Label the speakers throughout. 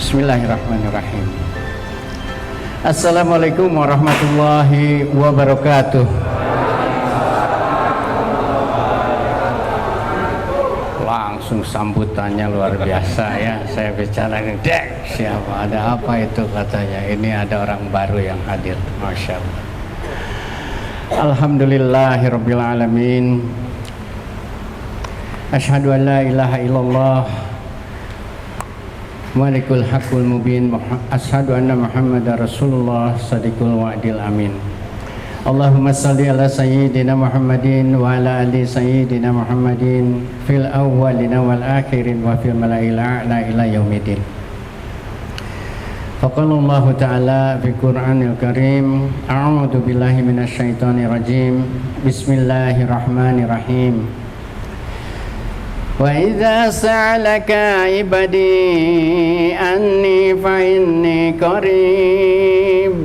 Speaker 1: Bismillahirrahmanirrahim. Assalamualaikum warahmatullahi wabarakatuh. Langsung sambutannya luar biasa ya. Saya bicara, dek siapa, ada apa itu katanya. Ini ada orang baru yang hadir. Masya Allah. Alhamdulillahirabbil alamin. Asyhadu an la ilaha illallah malikul haqqul mubin. Asyhadu anna Muhammadar Rasulullah sadiqul wa'dil amin. Allahumma salli ala sayyidina Muhammadin wa ala ali sayyidina Muhammadin fil awwalina wal akhirin wa fil mala'il a'la ila yaumidin. Faqala Allah Ta'ala fi Qur'anil Karim, a'udzu billahi minasy syaithanir rajim. Bismillahirrahmanirrahim. Wa idza sa'alaka ibadi anni fa inni qarib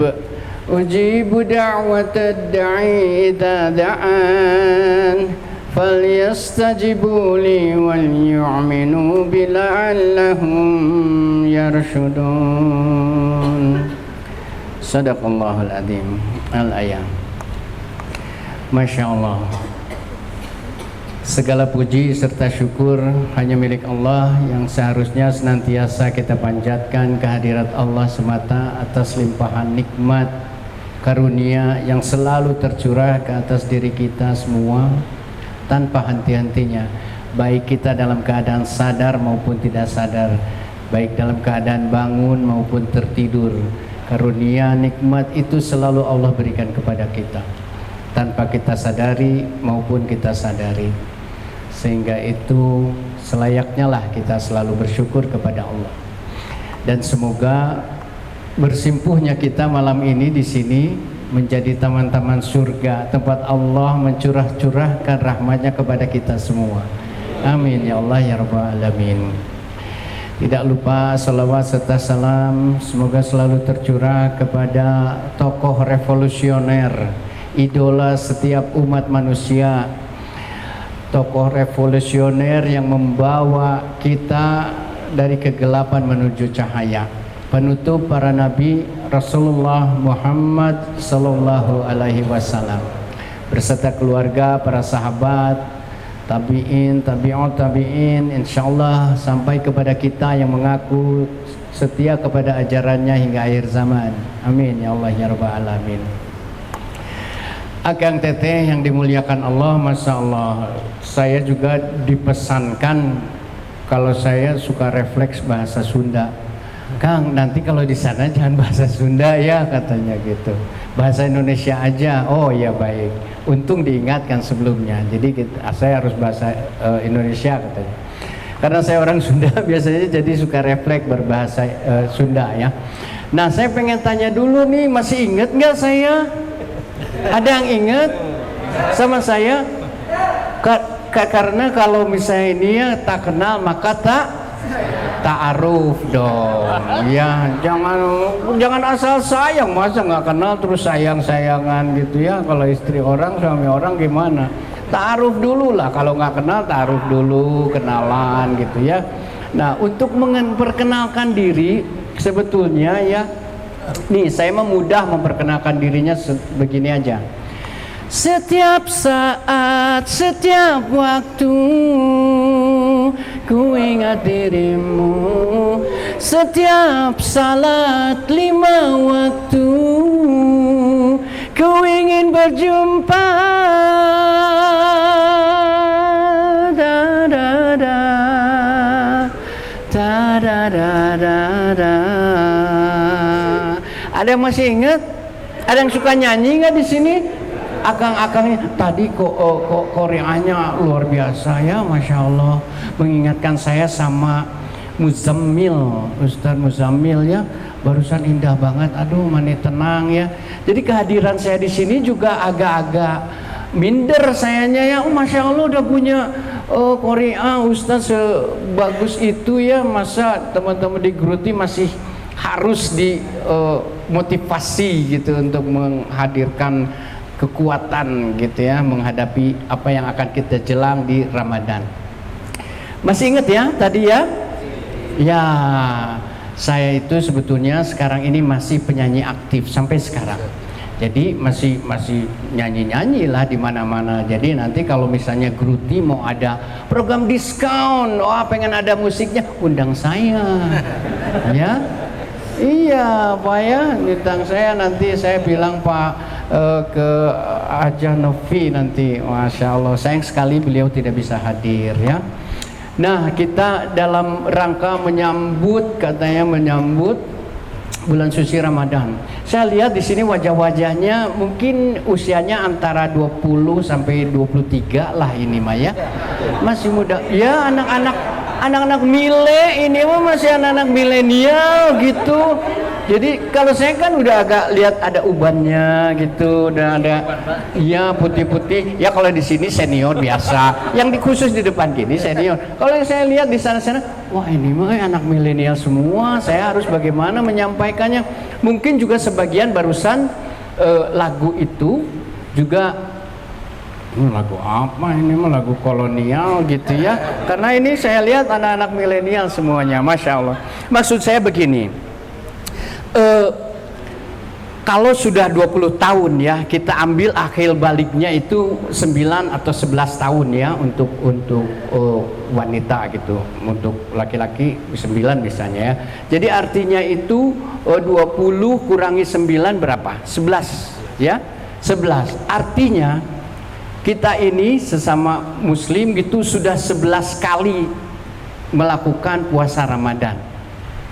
Speaker 1: ujibu da'watad da'i idza da'an falyastajibu li wal yu'minu bi la'allahum yarshudun. Sadaqallahul adzim. Al-ayat. Masya Allah. Segala puji serta syukur hanya milik Allah yang seharusnya senantiasa kita panjatkan kehadirat Allah semata atas limpahan nikmat karunia yang selalu tercurah ke atas diri kita semua tanpa henti-hentinya, baik kita dalam keadaan sadar maupun tidak sadar, baik dalam keadaan bangun maupun tertidur. Karunia nikmat itu selalu Allah berikan kepada kita tanpa kita sadari maupun kita sadari, sehingga itu selayaknya lah kita selalu bersyukur kepada Allah. Dan semoga bersimpuhnya kita malam ini di sini menjadi taman-taman surga, tempat Allah mencurah-curahkan rahmatnya kepada kita semua. Amin ya Allah ya Rabbal alamin. Tidak lupa salawat serta salam semoga selalu tercurah kepada tokoh revolusioner, idola setiap umat manusia, tokoh revolusioner yang membawa kita dari kegelapan menuju cahaya, penutup para nabi Rasulullah Muhammad sallallahu alaihi wasallam beserta keluarga, para sahabat, tabi'in, tabi'ut tabi'in, insyaallah sampai kepada kita yang mengaku setia kepada ajarannya hingga akhir zaman. Amin ya Allah ya Rabbal alamin. Akang teteh yang dimuliakan Allah, Masya Allah, saya juga dipesankan kalau saya suka refleks bahasa Sunda. Kang, nanti kalau di sana jangan bahasa Sunda ya, katanya gitu. Bahasa Indonesia aja. Oh ya baik. Untung diingatkan sebelumnya. Jadi saya harus bahasa Indonesia katanya. Karena saya orang Sunda biasanya jadi suka refleks berbahasa Sunda ya. Nah, saya pengen tanya dulu nih, masih inget nggak saya? Ada yang ingat sama saya? Karena kalau misalnya ini ya tak kenal maka ta'aruf dong. Ya, jangan asal sayang, masa nggak kenal terus sayang-sayangan gitu ya. Kalau istri orang, suami orang gimana? Ta'aruf dulu lah, kalau nggak kenal ta'aruf dulu, kenalan gitu ya. Nah, untuk memperkenalkan diri sebetulnya ya, nih saya mudah memperkenalkan dirinya begini aja. Setiap saat, setiap waktu ku ingat dirimu, setiap salat 5 waktu ku ingin berjumpa. Da da da da da da da da. Ada yang masih ingat? Ada yang suka nyanyi nggak di sini? Akang-akangnya tadi kok koreanya luar biasa ya, Masya Allah, mengingatkan saya sama Muzammil, Ustaz Muzammil ya, barusan indah banget. Aduh, mani tenang ya. Jadi kehadiran saya di sini juga agak-agak minder sayanya ya. Oh, Masya Allah udah punya Korea Ustaz sebagus itu ya, masa teman-teman di Gruti masih harus dimotivasi gitu untuk menghadirkan kekuatan gitu ya, menghadapi apa yang akan kita jelang di Ramadan. Masih ingat ya tadi ya? Ya, Saya itu sebetulnya sekarang ini masih penyanyi aktif sampai sekarang. Jadi masih nyanyi lah di mana-mana. Jadi nanti kalau misalnya Gruti mau ada program diskon, wah pengen ada musiknya, undang saya. Ya. Iya, Pak ya, undang saya, nanti saya bilang Pak ke Aja Novi nanti. Masya Allah, sayang sekali beliau tidak bisa hadir ya. Nah, kita dalam rangka menyambut, katanya menyambut bulan suci Ramadan. Saya lihat di sini wajah-wajahnya mungkin usianya antara 20 sampai 23 lah ini Maya. Masih muda. Ya, anak-anak mile ini mah masih anak-anak milenial gitu. Jadi kalau saya kan udah agak lihat ada ubannya gitu, dan ada ya putih-putih. Ya kalau di sini senior biasa, yang khusus di depan gini senior. Kalau yang saya lihat di sana-sana, wah ini mah anak milenial semua. Saya harus bagaimana menyampaikannya? Mungkin juga sebagian barusan lagu itu juga lagu apa ini mah lagu kolonial gitu ya. Karena ini saya lihat anak-anak milenial semuanya, masya Allah. Maksud saya begini. Kalau sudah 20 tahun ya, kita ambil akhir baliknya itu 9 atau 11 tahun ya untuk wanita gitu, untuk laki-laki 9 misalnya ya. Jadi artinya itu 20 kurangi 9 berapa? 11 ya, 11. Artinya kita ini sesama muslim gitu sudah 11 kali melakukan puasa Ramadan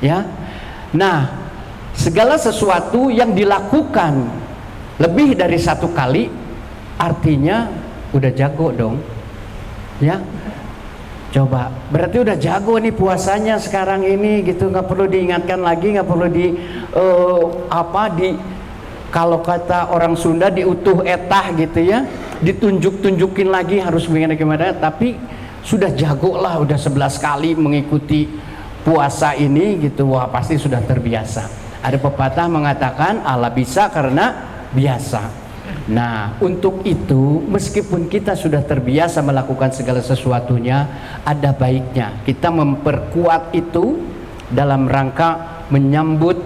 Speaker 1: ya. Nah, segala sesuatu yang dilakukan lebih dari 1 kali artinya udah jago dong ya. Coba berarti udah jago nih puasanya sekarang ini gitu, nggak perlu diingatkan lagi, nggak perlu kalau kata orang Sunda diutuh etah gitu ya, ditunjukin lagi harus gimana, tapi sudah jago lah, udah 11 kali mengikuti puasa ini gitu. Wah pasti sudah terbiasa. Ada pepatah mengatakan Allah bisa karena biasa. Nah, untuk itu meskipun kita sudah terbiasa melakukan segala sesuatunya, ada baiknya kita memperkuat itu dalam rangka menyambut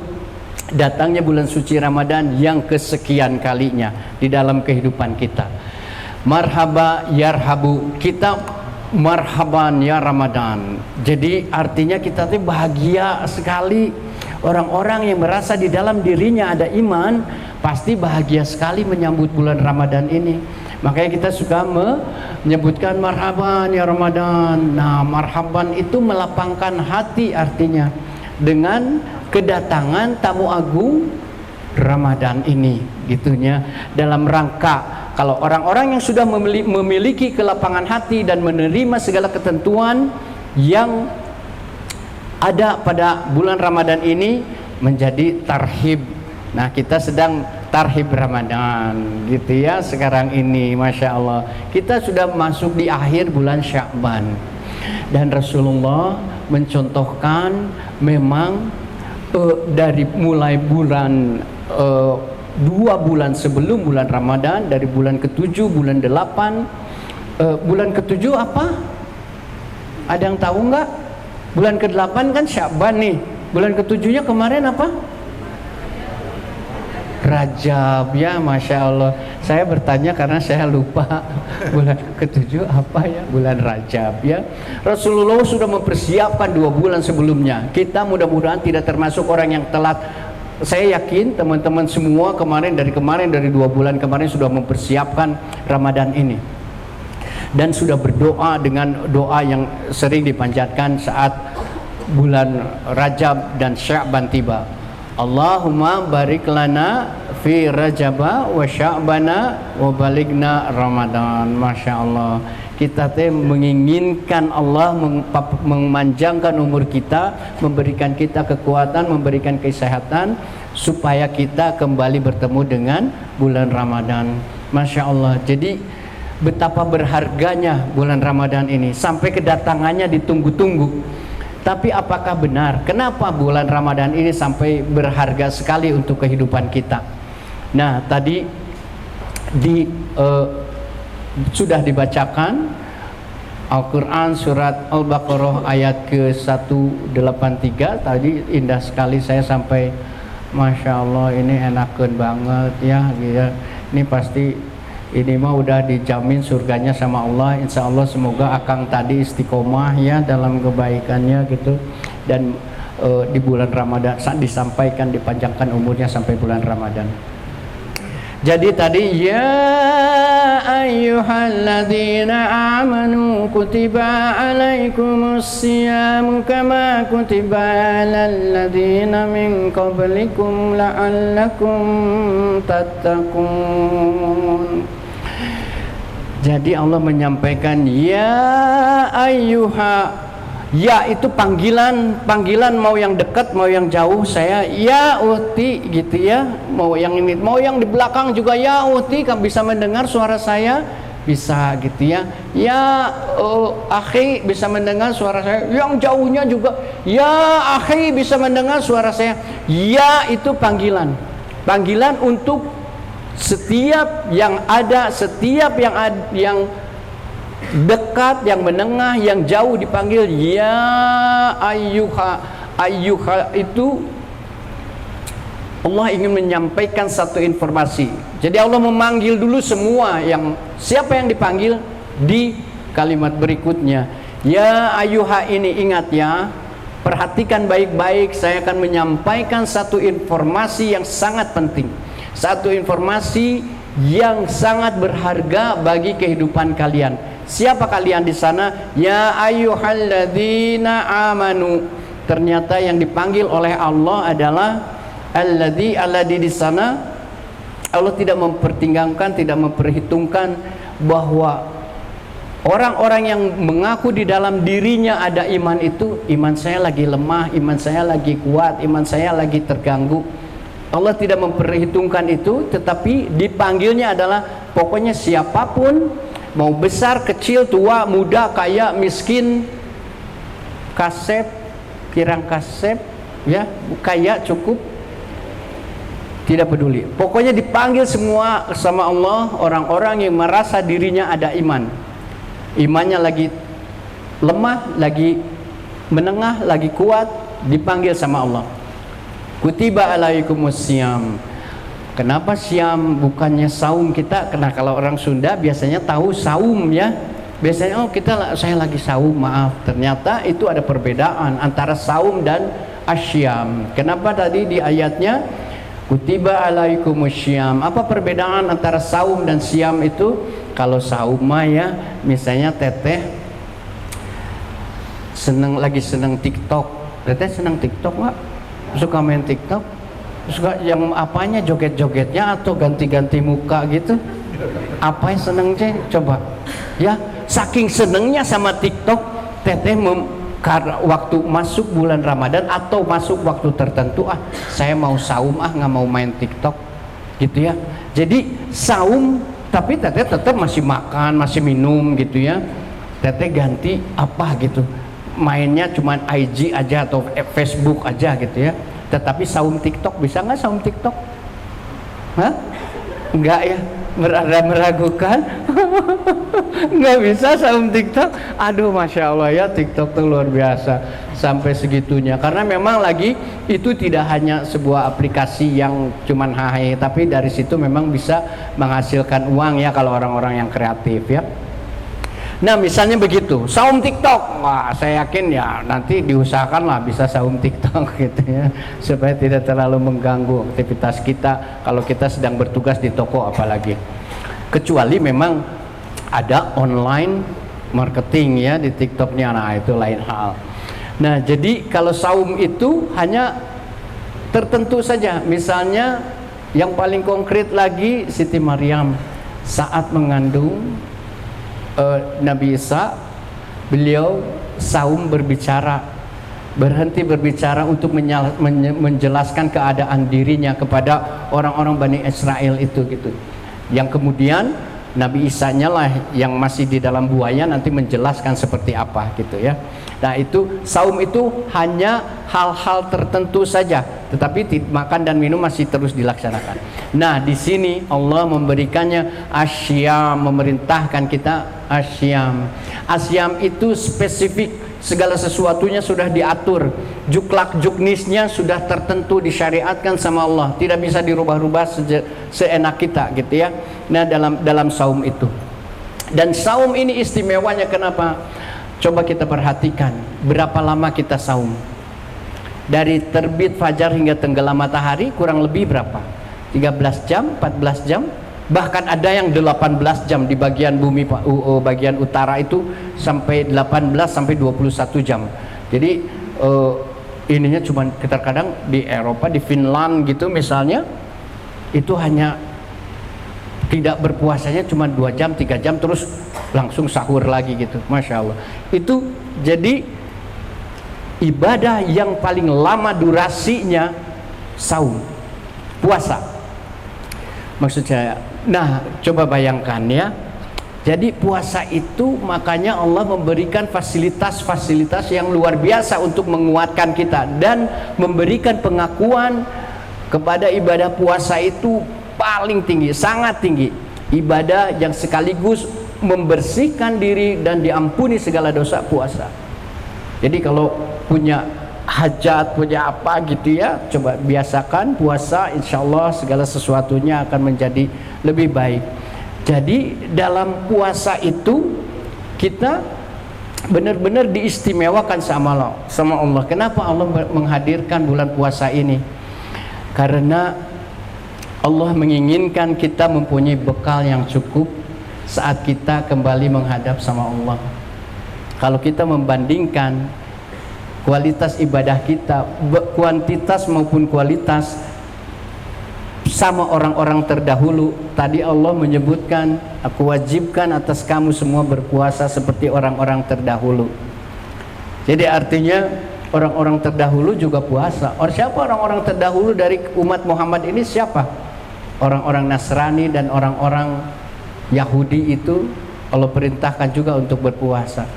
Speaker 1: datangnya bulan suci Ramadan yang kesekian kalinya di dalam kehidupan kita. Marhaba yarhabu, kita marhaban ya Ramadan. Jadi artinya kita tuh bahagia sekali. Orang-orang yang merasa di dalam dirinya ada iman pasti bahagia sekali menyambut bulan Ramadan ini. Makanya kita suka menyebutkan marhaban ya Ramadan. Nah, marhaban itu melapangkan hati artinya dengan kedatangan tamu agung Ramadan ini gitunya, dalam rangka kalau orang-orang yang sudah memiliki kelapangan hati dan menerima segala ketentuan yang ada pada bulan Ramadan ini menjadi tarhib. Nah, kita sedang tarhib Ramadan gitu ya sekarang ini, masya Allah. Kita sudah masuk di akhir bulan Sya'ban dan Rasulullah mencontohkan memang dari mulai bulan 2 bulan sebelum bulan Ramadan, dari bulan ke-7, bulan 8, bulan ke-7 apa? Ada yang tahu nggak? Bulan ke-8 kan Sya'ban nih. Bulan ke-7-nya kemarin apa? Rajab ya, masya Allah. Saya bertanya karena saya lupa bulan ke-7 apa ya? Bulan Rajab ya. Rasulullah sudah mempersiapkan 2 bulan sebelumnya. Kita mudah-mudahan tidak termasuk orang yang telat. Saya yakin teman-teman semua dari 2 bulan kemarin sudah mempersiapkan Ramadan ini. Dan sudah berdoa dengan doa yang sering dipanjatkan saat bulan Rajab dan Sya'ban tiba. Allahumma barik lana fi Rajaba wa Sya'bana wa baligna Ramadan. Masya Allah, kita menginginkan Allah memanjangkan umur kita, memberikan kita kekuatan, memberikan kesehatan supaya kita kembali bertemu dengan bulan Ramadan. Masya Allah. Jadi betapa berharganya bulan Ramadan ini, sampai kedatangannya ditunggu-tunggu. Tapi apakah benar? Kenapa bulan Ramadan ini sampai berharga sekali untuk kehidupan kita? Nah, tadi sudah dibacakan Al-Quran surat Al-Baqarah ayat ke-183 tadi indah sekali, saya sampai Masya Allah ini enakan banget ya gitu. Ini pasti ini mah udah dijamin surganya sama Allah, insya Allah. Semoga akang tadi istiqomah ya dalam kebaikannya gitu, dan di bulan Ramadan disampaikan dipanjangkan umurnya sampai bulan Ramadan. Jadi tadi ya ayyuhalladzina amanu kutiba alaikumus siyam kama kutiba alal ladzina min qablikum la'allakum tattaqun. Jadi Allah menyampaikan ya ayyuha, ya itu panggilan mau yang dekat mau yang jauh, saya ya uti gitu ya, mau yang ini mau yang di belakang juga ya uti, kan bisa mendengar suara saya, bisa gitu ya, ya akhi bisa mendengar suara saya, yang jauhnya juga ya akhi bisa mendengar suara saya. Ya itu panggilan untuk setiap yang ada, setiap yang dekat, yang menengah, yang jauh dipanggil ya ayyuha. Ayyuha itu Allah ingin menyampaikan satu informasi. Jadi Allah memanggil dulu semua, yang siapa yang dipanggil di kalimat berikutnya. Ya ayyuha ini ingat ya, perhatikan baik-baik, saya akan menyampaikan satu informasi yang sangat penting, satu informasi yang sangat berharga bagi kehidupan kalian. Siapa kalian di sana? Ya ayyuhalladzina amanu. Ternyata yang dipanggil oleh Allah adalah alladzi di sana. Allah tidak mempertimbangkan, tidak memperhitungkan bahwa orang-orang yang mengaku di dalam dirinya ada iman itu, iman saya lagi lemah, iman saya lagi kuat, iman saya lagi terganggu. Allah tidak memperhitungkan itu, tetapi dipanggilnya adalah pokoknya siapapun, mau besar, kecil, tua, muda, kaya, miskin, kasep, kirang kasep, ya, kaya, cukup, tidak peduli. Pokoknya dipanggil semua sama Allah orang-orang yang merasa dirinya ada iman. Imannya lagi lemah, lagi menengah, lagi kuat, dipanggil sama Allah. Kutiba alaikumus siyam. Kenapa siam bukannya saum kita? Karena kalau orang Sunda biasanya tahu saum ya. Biasanya saya lagi saum, maaf. Ternyata itu ada perbedaan antara saum dan asyam. Kenapa tadi di ayatnya kutiba alaikumus syam? Apa perbedaan antara saum dan siam itu? Kalau saum mah ya, misalnya teteh lagi seneng TikTok. Teteh seneng TikTok nggak? Suka main TikTok? Suka yang apanya, joget-jogetnya atau ganti-ganti muka gitu? Apa yang seneng ceh? Coba ya, saking senengnya sama TikTok, teteh karena waktu masuk bulan Ramadan atau masuk waktu tertentu, saya mau saum, nggak mau main TikTok gitu ya. Jadi saum tapi teteh tetap masih makan, masih minum gitu ya. Teteh ganti apa gitu, mainnya cuman IG aja atau Facebook aja gitu ya. Tetapi saum TikTok, bisa nggak saum TikTok? Hah? Enggak ya? Meragukan? Nggak bisa saum TikTok? Aduh, Masya Allah ya, TikTok tuh luar biasa sampai segitunya. Karena memang lagi itu tidak hanya sebuah aplikasi yang cuman hahe, tapi dari situ memang bisa menghasilkan uang ya kalau orang-orang yang kreatif ya. Nah misalnya begitu, saum TikTok, wah saya yakin ya nanti diusahakan lah bisa saum TikTok gitu ya, supaya tidak terlalu mengganggu aktivitas kita kalau kita sedang bertugas di toko apalagi. Kecuali memang ada online marketing ya di TikToknya, nah itu lain hal. Nah jadi kalau saum itu hanya tertentu saja, misalnya yang paling konkret lagi Siti Maryam saat mengandung Nabi Isa, beliau saum berbicara, berhenti berbicara untuk menjelaskan keadaan dirinya kepada orang-orang Bani Israel itu gitu. Yang kemudian Nabi Isa-nya lah yang masih di dalam buaya nanti menjelaskan seperti apa gitu ya. Nah itu saum itu hanya hal-hal tertentu saja, tetapi makan dan minum masih terus dilaksanakan. Nah di sini Allah memberikannya asyam, memerintahkan kita asyam. Asyam itu spesifik, segala sesuatunya sudah diatur, juklak juknisnya sudah tertentu, disyariatkan sama Allah, tidak bisa dirubah-rubah seenak kita gitu ya. Nah dalam saum itu, dan saum ini istimewanya kenapa? Coba kita perhatikan berapa lama kita saum. Dari terbit fajar hingga tenggelam matahari kurang lebih berapa? 13 jam, 14 jam, bahkan ada yang 18 jam di bagian bumi bagian utara itu sampai 18 sampai 21 jam. Jadi ininya cuma kadang di Eropa, di Finland gitu misalnya, itu hanya tidak berpuasanya cuma 2 jam 3 jam terus langsung sahur lagi gitu. Masya Allah, itu jadi ibadah yang paling lama durasinya saum, puasa maksud saya. Nah coba bayangkan ya, jadi puasa itu makanya Allah memberikan fasilitas-fasilitas yang luar biasa untuk menguatkan kita dan memberikan pengakuan kepada ibadah puasa itu paling tinggi, sangat tinggi, ibadah yang sekaligus membersihkan diri dan diampuni segala dosa, puasa. Jadi kalau punya hajat, punya apa gitu ya, coba biasakan puasa, insya Allah segala sesuatunya akan menjadi lebih baik. Jadi dalam puasa itu kita benar-benar diistimewakan sama Allah. Kenapa Allah menghadirkan bulan puasa ini? Karena Allah menginginkan kita mempunyai bekal yang cukup saat kita kembali menghadap sama Allah. Kalau kita membandingkan kualitas ibadah kita, kuantitas maupun kualitas, sama orang-orang terdahulu, tadi Allah menyebutkan, aku wajibkan atas kamu semua berpuasa seperti orang-orang terdahulu. Jadi artinya orang-orang terdahulu juga puasa. Siapa orang-orang terdahulu dari umat Muhammad ini? Siapa? Orang-orang Nasrani dan orang-orang Yahudi itu Allah perintahkan juga untuk berpuasa.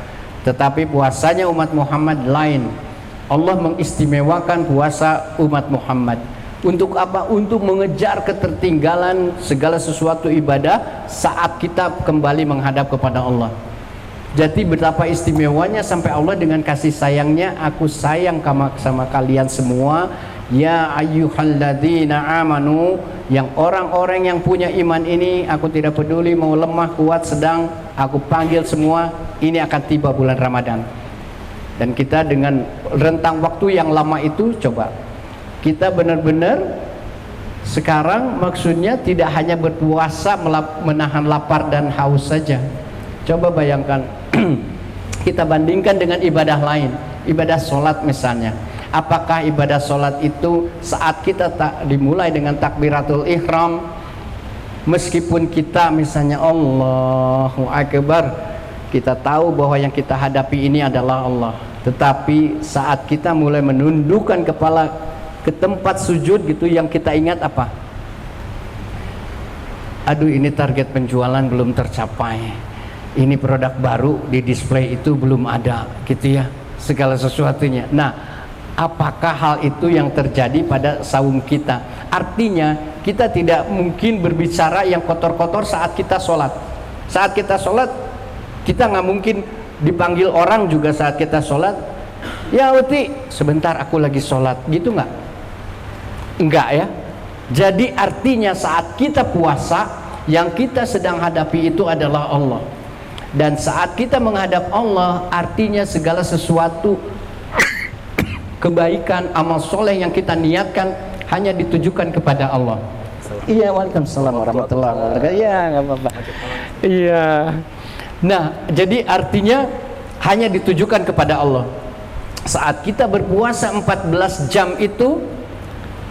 Speaker 1: Tetapi puasanya umat Muhammad lain. Allah mengistimewakan puasa umat Muhammad. Untuk apa? Untuk mengejar ketertinggalan segala sesuatu ibadah saat kita kembali menghadap kepada Allah. Jadi betapa istimewanya sampai Allah dengan kasih sayangnya, aku sayang sama kalian semua. Ya ayyuhalladzina amanu, yang orang-orang yang punya iman ini, aku tidak peduli mau lemah, kuat, sedang, aku panggil semua. Ini akan tiba bulan Ramadan. Dan kita dengan rentang waktu yang lama itu, coba kita benar-benar sekarang maksudnya tidak hanya berpuasa menahan lapar dan haus saja. Coba bayangkan kita bandingkan dengan ibadah lain, ibadah sholat misalnya. Apakah ibadah sholat itu saat kita dimulai dengan takbiratul ihram, meskipun kita misalnya Allahu Akbar, kita tahu bahwa yang kita hadapi ini adalah Allah, tetapi saat kita mulai menundukkan kepala ke tempat sujud gitu, yang kita ingat apa? Aduh, ini target penjualan belum tercapai, ini produk baru di display itu belum ada gitu ya, segala sesuatunya. Nah, apakah hal itu yang terjadi pada saum kita? Artinya kita tidak mungkin berbicara yang kotor-kotor saat kita sholat. Saat kita sholat, kita nggak mungkin dipanggil orang juga saat kita sholat. Ya Uti, sebentar aku lagi sholat, gitu nggak? Enggak ya. Jadi artinya saat kita puasa, yang kita sedang hadapi itu adalah Allah. Dan saat kita menghadap Allah, artinya segala sesuatu kebaikan, amal soleh yang kita niatkan hanya ditujukan kepada Allah. Iya, waalaikumsalam warahmatullahi wabarakatuh. Iya, nggak apa-apa. Iya. Nah, jadi artinya hanya ditujukan kepada Allah. Saat kita berpuasa 14 jam itu,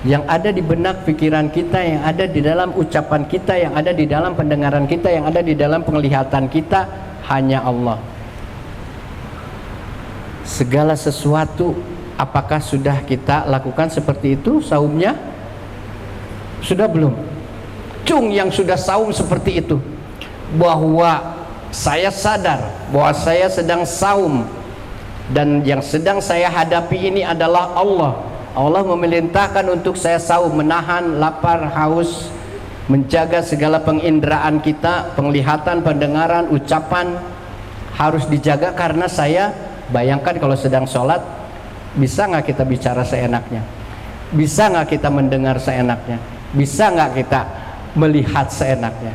Speaker 1: yang ada di benak pikiran kita, yang ada di dalam ucapan kita, yang ada di dalam pendengaran kita, yang ada di dalam penglihatan kita, hanya Allah. Segala sesuatu, apakah sudah kita lakukan seperti itu saumnya? Sudah belum? Cung yang sudah saum seperti itu. bahwa saya sadar bahwa saya sedang saum, dan yang sedang saya hadapi ini adalah Allah. Allah memerintahkan untuk saya saum, menahan lapar, haus, menjaga segala penginderaan kita, penglihatan, pendengaran, ucapan harus dijaga. Karena saya bayangkan kalau sedang sholat, bisa nggak kita bicara seenaknya? Bisa nggak kita mendengar seenaknya? Bisa nggak kita melihat seenaknya?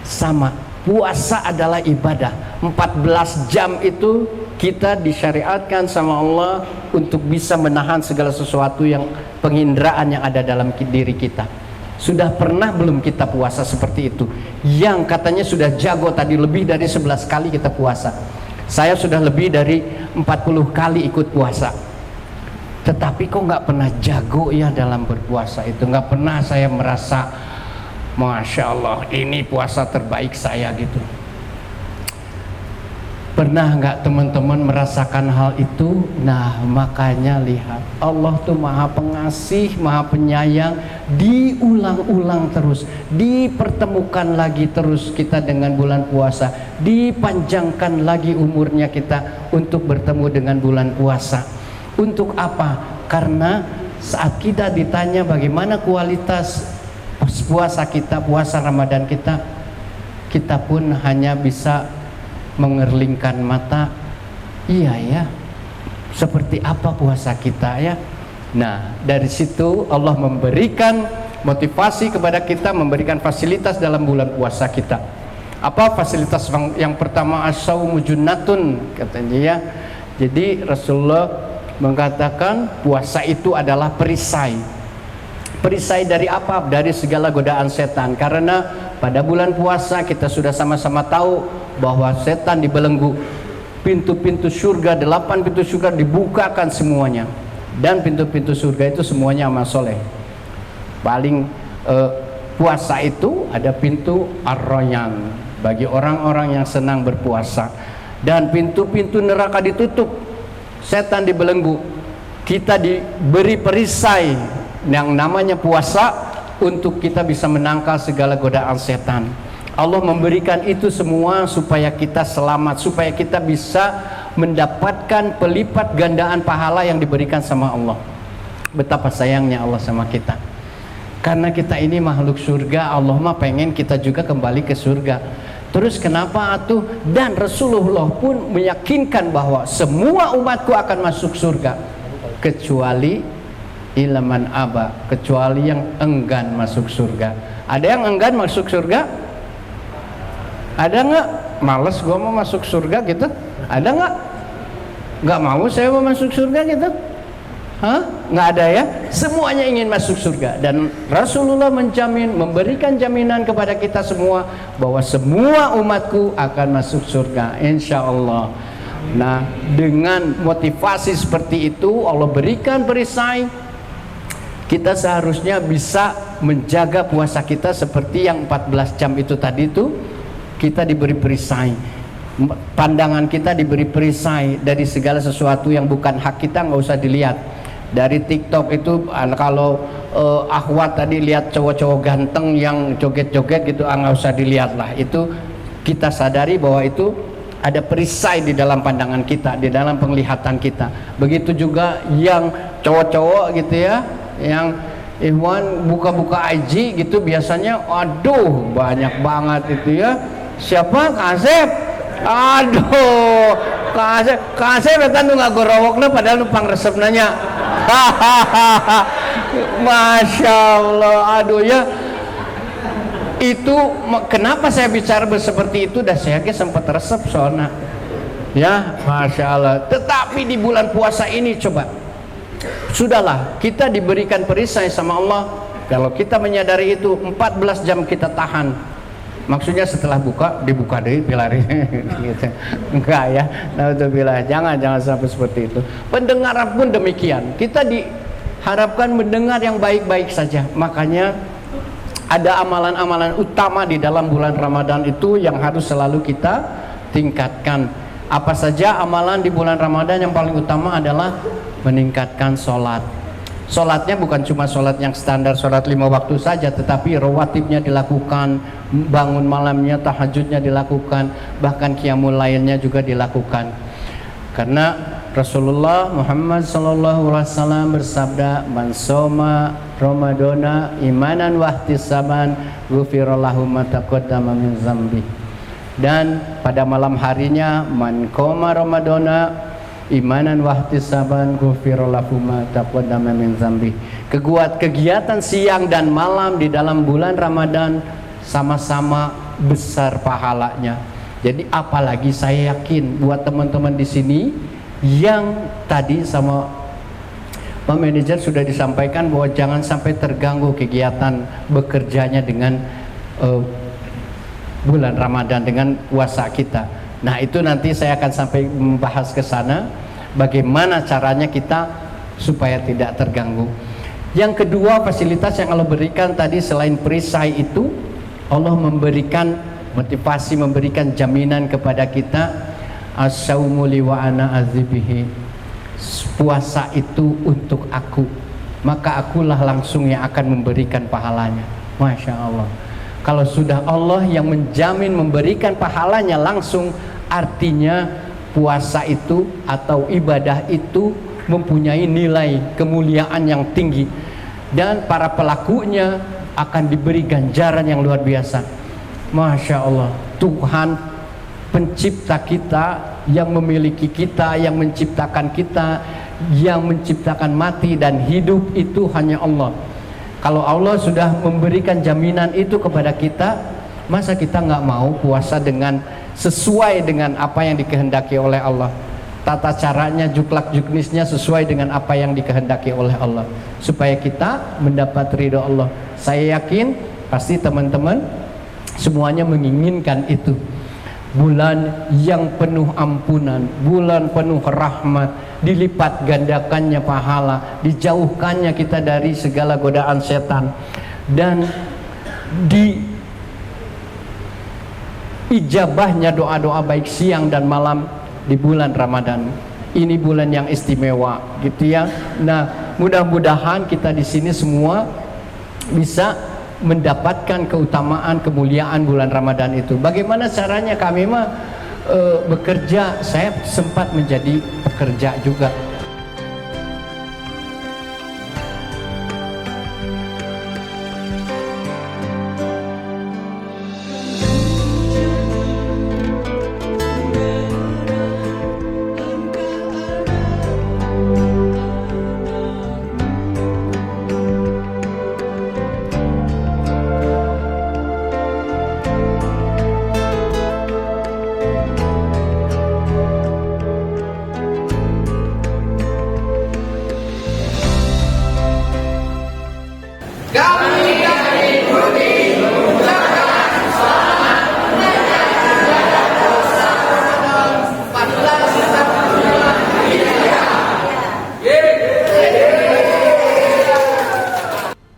Speaker 1: Sama, puasa adalah ibadah. 14 jam itu kita disyariatkan sama Allah untuk bisa menahan segala sesuatu yang penginderaan yang ada dalam diri kita. Sudah pernah belum kita puasa seperti itu? Yang katanya sudah jago tadi, lebih dari 11 kali kita puasa. Saya sudah lebih dari 40 kali ikut puasa. Tetapi kok nggak pernah jago ya dalam berpuasa itu. Nggak pernah saya merasa, Masya Allah, ini puasa terbaik saya gitu. Pernah nggak teman-teman merasakan hal itu? Nah, makanya lihat, Allah tuh maha pengasih, maha penyayang. Diulang-ulang terus, dipertemukan lagi terus kita dengan bulan puasa, dipanjangkan lagi umurnya kita untuk bertemu dengan bulan puasa. Untuk apa? Karena saat kita ditanya bagaimana kualitas puasa kita, puasa Ramadan kita, kita pun hanya bisa mengerlingkan mata. Iya ya, seperti apa puasa kita ya. Nah, dari situ Allah memberikan motivasi kepada kita, memberikan fasilitas dalam bulan puasa kita. Apa fasilitas yang pertama? As-saumu junnatun, katanya ya. Jadi Rasulullah mengatakan puasa itu adalah perisai. Perisai dari apa? Dari segala godaan setan. Karena pada bulan puasa kita sudah sama-sama tahu bahwa setan dibelenggu. Pintu-pintu surga, 8 pintu surga dibukakan semuanya. Dan pintu-pintu surga itu semuanya amal soleh. Paling puasa itu ada pintu Ar-Rayyan bagi orang-orang yang senang berpuasa. Dan pintu-pintu neraka ditutup, setan dibelenggu. Kita diberi perisai yang namanya puasa untuk kita bisa menangkal segala godaan setan. Allah memberikan itu semua supaya kita selamat, supaya kita bisa mendapatkan pelipat gandaan pahala yang diberikan sama Allah. Betapa sayangnya Allah sama kita. Karena kita ini makhluk surga, Allah mah pengen kita juga kembali ke surga. Terus kenapa atuh? Dan Rasulullah pun meyakinkan bahwa semua umatku akan masuk surga kecuali ilaman aba, kecuali yang enggan masuk surga. Ada yang enggan masuk surga? Ada nggak? Males gua mau masuk surga gitu? Ada nggak? Nggak mau saya mau masuk surga gitu? Hah? Nggak ada ya? Semuanya ingin masuk surga. Dan Rasulullah menjamin, memberikan jaminan kepada kita semua bahwa semua umatku akan masuk surga, insya Allah. Nah, dengan motivasi seperti itu Allah berikan perisai. Kita seharusnya bisa menjaga puasa kita seperti yang 14 jam itu tadi itu. Kita diberi perisai, pandangan kita diberi perisai dari segala sesuatu yang bukan hak kita, nggak usah dilihat. Dari TikTok itu kalau akhwat tadi lihat cowok-cowok ganteng yang joget-joget gitu, nggak usah dilihat lah. Itu kita sadari bahwa itu ada perisai di dalam pandangan kita, di dalam penglihatan kita. Begitu juga yang cowok-cowok gitu ya, yang Ikhwan buka-buka IG gitu biasanya, aduh banyak banget itu ya. Siapa? Kasep. Aduh, Kasep eta nu ngagorowokna padahal nu pangresep nanya. Masya Allah, aduh ya. Itu kenapa saya bicara seperti itu? Dan saya sempat resep soalnya. Ya, Masya Allah. Tetapi di bulan puasa ini coba, sudahlah kita diberikan perisai sama Allah. Kalau kita menyadari itu, 14 jam kita tahan. Maksudnya setelah buka dibuka deh pilari gitu. Enggak ya, naudzubillah, jangan sampai seperti itu. Pendengaran pun demikian, kita diharapkan mendengar yang baik-baik saja. Makanya ada amalan-amalan utama di dalam bulan Ramadan itu yang harus selalu kita tingkatkan. Apa saja amalan di bulan Ramadan? Yang paling utama adalah meningkatkan sholat. Sholatnya bukan cuma sholat yang standar, sholat 5 waktu saja, tetapi rawatibnya dilakukan, bangun malamnya, tahajudnya dilakukan, bahkan qiyamul lailnya juga dilakukan. Karena Rasulullah Muhammad SAW bersabda, man soma Ramadana imanan wahtisaban ghufirallahu ma taqaddama min zambi. Dan pada malam harinya, man qoma Ramadana imanan wahtisaban ghufirallahu ma taqaddama min zambi. Kegiatan siang dan malam di dalam bulan Ramadan sama-sama besar pahalanya. Jadi apalagi saya yakin buat teman-teman di sini yang tadi sama Pak Manajer sudah disampaikan bahwa jangan sampai terganggu kegiatan bekerjanya dengan bulan Ramadan, dengan puasa kita. Nah, itu nanti saya akan sampai membahas ke sana bagaimana caranya kita supaya tidak terganggu. Yang kedua, fasilitas yang Allah berikan tadi selain perisai itu, Allah memberikan motivasi, memberikan jaminan kepada kita, as-saumu li wa ana azibihi, puasa itu untuk aku, maka akulah langsung yang akan memberikan pahalanya. Masya Allah, kalau sudah Allah yang menjamin memberikan pahalanya langsung, artinya puasa itu atau ibadah itu mempunyai nilai kemuliaan yang tinggi, dan para pelakunya akan diberi ganjaran yang luar biasa. Masya Allah, Tuhan pencipta kita, yang memiliki kita, yang menciptakan kita, yang menciptakan mati dan hidup itu hanya Allah. Kalau Allah sudah memberikan jaminan itu kepada kita, masa kita nggak mau puasa dengan sesuai dengan apa yang dikehendaki oleh Allah, tata caranya, juklak juknisnya sesuai dengan apa yang dikehendaki oleh Allah, supaya kita mendapat ridho Allah. Saya yakin pasti teman-teman semuanya menginginkan itu, bulan yang penuh ampunan, bulan penuh rahmat, dilipat gandakannya pahala, dijauhkannya kita dari segala godaan setan, dan di ijabahnya doa-doa baik siang dan malam di bulan Ramadan. Ini bulan yang istimewa, gitu ya. Nah, mudah-mudahan kita di sini semua bisa mendapatkan keutamaan, kemuliaan bulan Ramadan itu. Bagaimana caranya? Kami mah bekerja, saya sempat menjadi pekerja juga.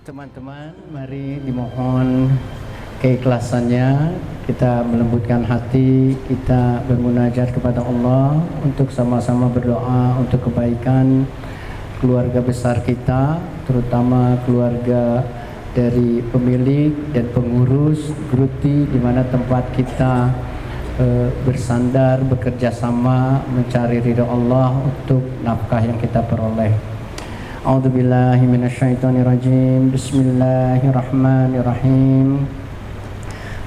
Speaker 1: Teman-teman, mari dimohon keikhlasannya, kita melembutkan hati, kita bermunajat kepada Allah untuk sama-sama berdoa untuk kebaikan keluarga besar kita, terutama keluarga dari pemilik dan pengurus Gruti, di mana tempat kita bersandar, bekerja sama mencari ridho Allah untuk nafkah yang kita peroleh. A'udzubillahi minasyaitonirrajim. Bismillahirrahmanirrahim.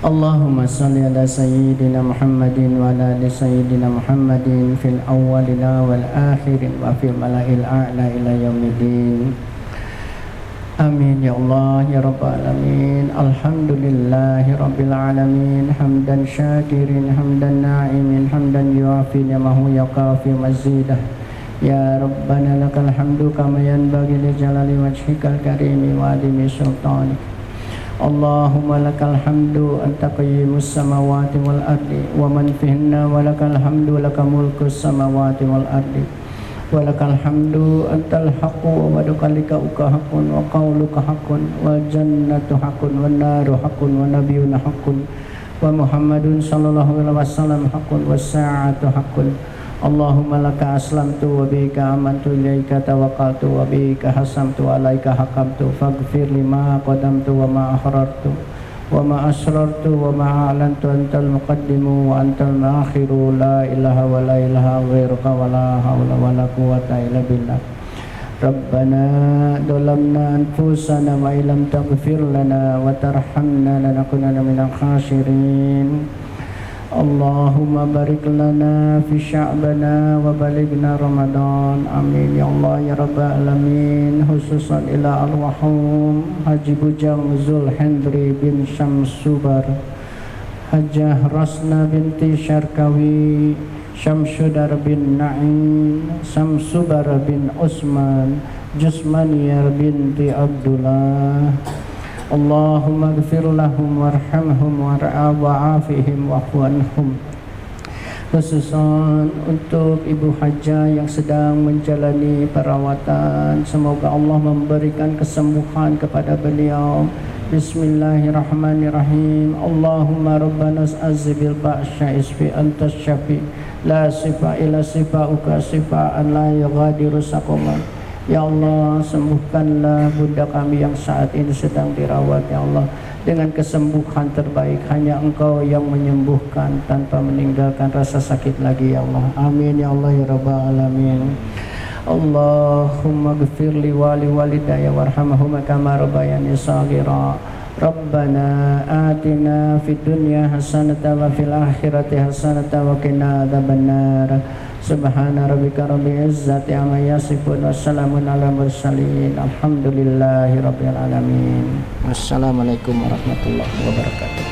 Speaker 1: Allahumma salli ala sayyidina Muhammadin wa ala ali sayyidina Muhammadin fil awwalina wal akhirin wa fil mala'il a'la ila yaumiddin. Amin ya Allah ya Rabbal alamin. Alhamdulillahi rabbil alamin. Hamdan syakirin, hamdan na'imin, hamdan yuafi ni'amahu yaqafi mazidah. Ya Rabbana lakal hamdu kama yanbaghi li jalali wajhikal karimi wa adimi sultanik. Allahumma lakal hamdu anta qayyimus samawati wal ardi wa man fihinna, wa lakal hamdu laka mulkus samawati wal ardi, wa lakal hamdu antal haqqu wa wadukalika uka haqqun wa qawluka haqqun wa jannatu haqqun wa naru haqqun wa nabiyuna haqqun wa Muhammadun sallallahu alaihi wasallam haqqun wa sa'atu haqqun. Allahumma laka aslamtu wa bika amantu ilaika tawakkaltu wa bika hasamtu alaika hakamtu faghfir lima qadamtu wa ma akhrartu wa ma asrartu wa ma a'lantu antal muqaddimu wa antal muakhiru la ilaha wa la ilaha ghairuka wa la hawla wa la quwwata illa billah. Rabbana dolamna anfusana wa ilam taghfir lana wa tarhamna lanakunanna minal khasirin. Allahumma barik lana fi sya'bana wa balighna Ramadan. Amin ya Allah ya rabbal alamin. Khususan ila arwahum Haji Bujang Zul Hendri bin Syamsubar, Hajah Rasna binti Syarkawi, Syamsudar bin Na'im, Syamsubar bin Usman, Jusmaniyar binti Abdullah. Allahumma gfir lahum warhamhum wa'afihim wa'fu anhum. Khususan untuk Ibu Hajah yang sedang menjalani perawatan, semoga Allah memberikan kesembuhan kepada beliau. Bismillahirrahmanirrahim. Allahumma rabbana azbil ba'sya isfi antas syafi la sifa ila sifauka sifaan la yughadiru saqama. Ya Allah, sembuhkanlah bunda kami yang saat ini sedang dirawat. Ya Allah, dengan kesembuhan terbaik hanya Engkau yang menyembuhkan tanpa meninggalkan rasa sakit lagi. Ya Allah, amin ya Allah ya rabbal alamin. Allahumma ghfir li wali walidayya warhamhuma kama rabbayani shaghira. Rabbana atina fid dunya hasanatan wa fil akhirati hasanatan wa qina adzabannar. Subhana rabbika rabbil izzati amma yasifun wa salamun ala mursalin alhamdulillahi rabbil alamin. Wassalamualaikum warahmatullahi wabarakatuh.